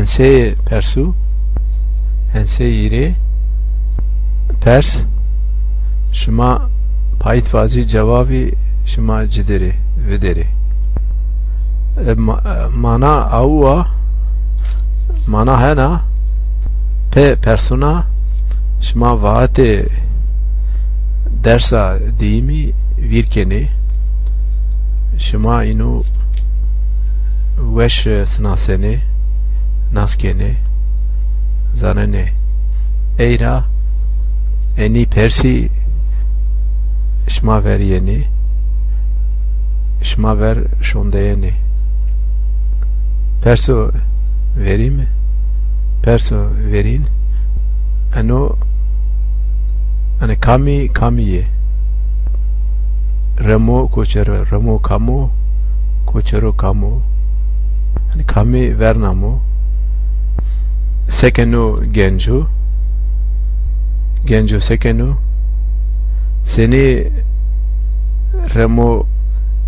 Hense persu, hense yeri pers şuma payit vazi cevabı şuma cideri vederi mana aua mana hena pe persona şuma vaate dersa deyimi virkeni şuma inu veş snaseni naskeni zanene eyra eni persi şma ver yeni şma ver şondayeni perso verim perso verin ano ane kami kamiye ramo koçero ramo kamo koçero kamo ane kami vernamo sekeno genjo genjo sekeno seni ramo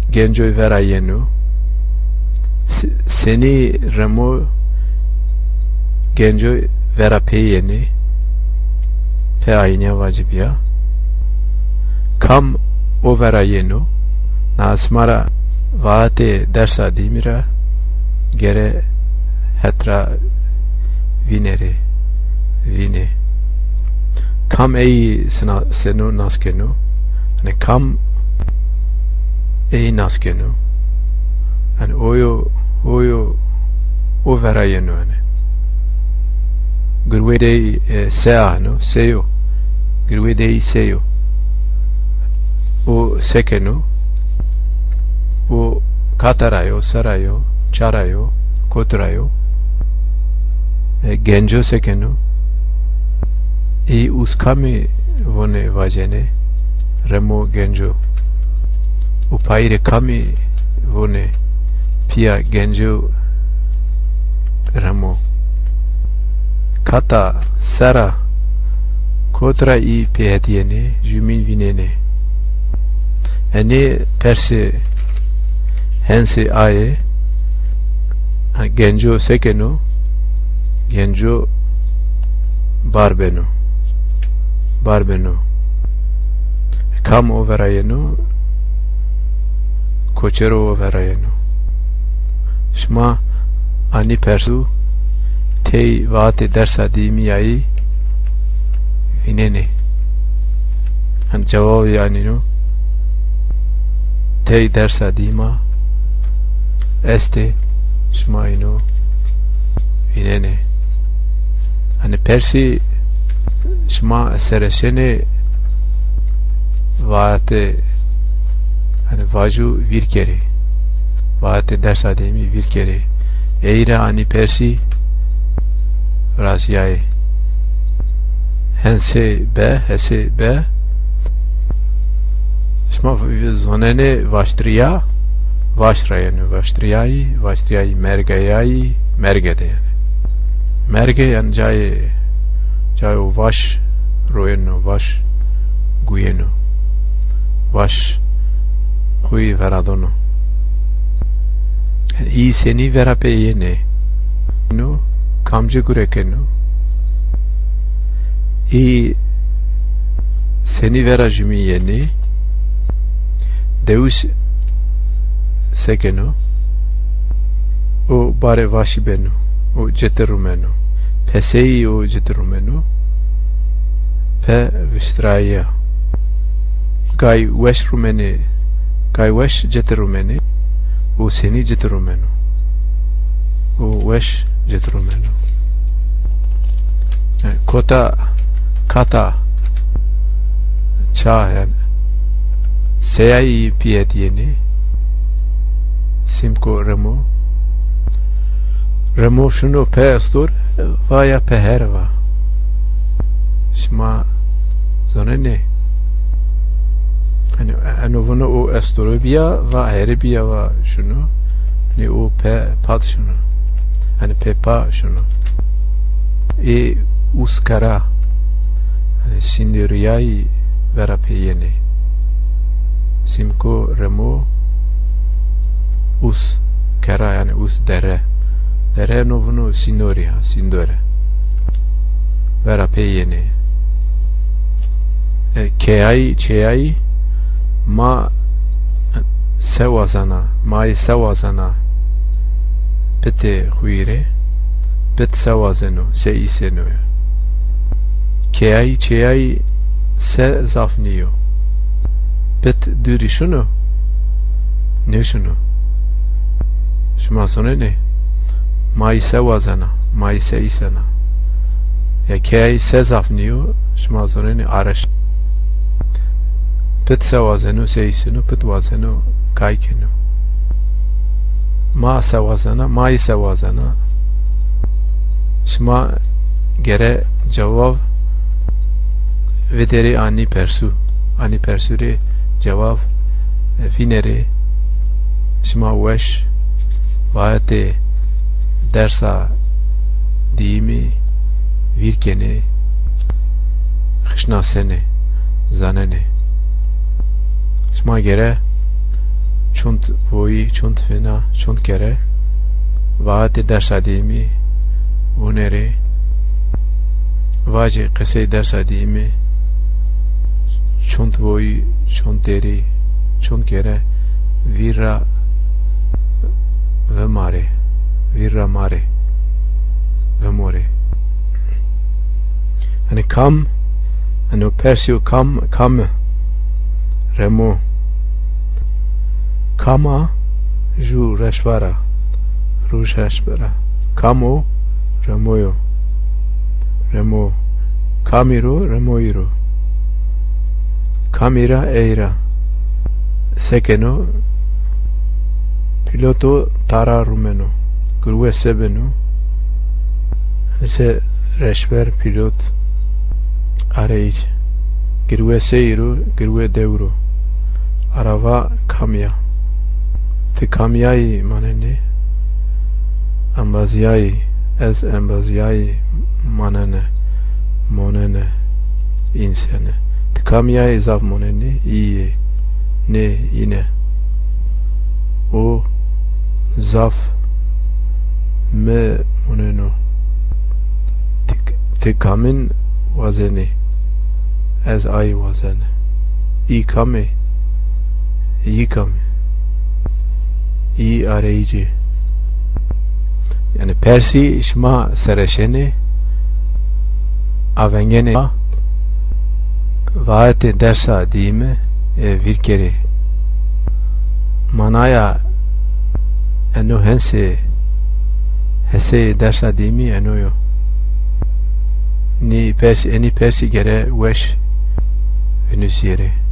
genjo verayeno seni ramo genjo verapeyeni pe aynya vacibiya kam o verayeno nasmara vaate dersa dimira gere hetra vinere vine kam ei senu naskenu ne kam ei naskenu an oyo o verayenu ne gurwedei sea no seyo gurwedei seyo o sekenu o katarayo sarayo charayo kotrayo genjo sekenu uskami vone vajene remo genjo upaire kami vone pia genjo remo kata sara kotra pehetiene jumin vinene ene perse hense aye genjo sekeno genjo barbeno kam overayeno koçero overayeno şma ani persu tey vaate dersa dimiyai vinene han cevap yani no tey dersa dima este şma ino vinene hani persi şma seresene vaate hani vaju virkeri vaate dersa demi virkeri eira ani persi rasiyai hese be şma zonene vaştriya vaştriyai mergayai mergede yani merge yani cayo vaş royeno vaş guyeno vaş huy veradono i seni verapeyene no kamcı gurekeno i seni verajumiyeni deus sekeno o bare vaşibeno o ceterumeno pesei o ceterumeno pe vistraya gai wesh rumene gai wesh ceterumene o seni ceterumeno o wesh ceterumeno kata cha yani seyai pietiyeni simko remo şunu pe astor vaya peherva şma zonene hani anovunu o astorobia va herebia va şunu ne o pe pat şunu hani pepa şunu uskara hani sindiriyai verapeyene simko remo us kara yani us dere renovno sinoria sindore vera peyene keai ma sewazana mai sewazana pete huire pet sewazeno se iseno keai se zafniyo pet duri şunu ne şunu şuma sonra ne mai sewazana mai se isena ya keai se zafniyo şuma sonra ne araş pet sewazeno se iseno pet wazeno kaikeno ma sewazana mai sewazana şuma gere cevap vederi ani persure cevap finere şuma weş vaate dersa dimi virkene xşnasene zanene şuma gere çunt voyi çunt fena çunt kere vaate dersa dimi unere vaje qise dersa dimi çunt voyi çunt deri çunt kere virra ve mare ve more hani kam hani persio kam remo kama ju reshvara rushashvara kamo remoyo remo kamiro remoiro kamira eira sekeno piloto tara rumeno grue sebeno ese reshver pilot arayıç grue seiro grue devro arava kamya ti kamyayı manene ambaziyayı ez ambaziyayı manene monene insene ti kamyayı zav monene iyi ne yine o zaf me moneno ti kamin wazene ez ay wazene iyi kame iyi arayıcı yani persi şma sereşeni avengene vaate dersa dime virkeri manaya eno hese dersa dimi enoyo ni persi gere weş venüsiyere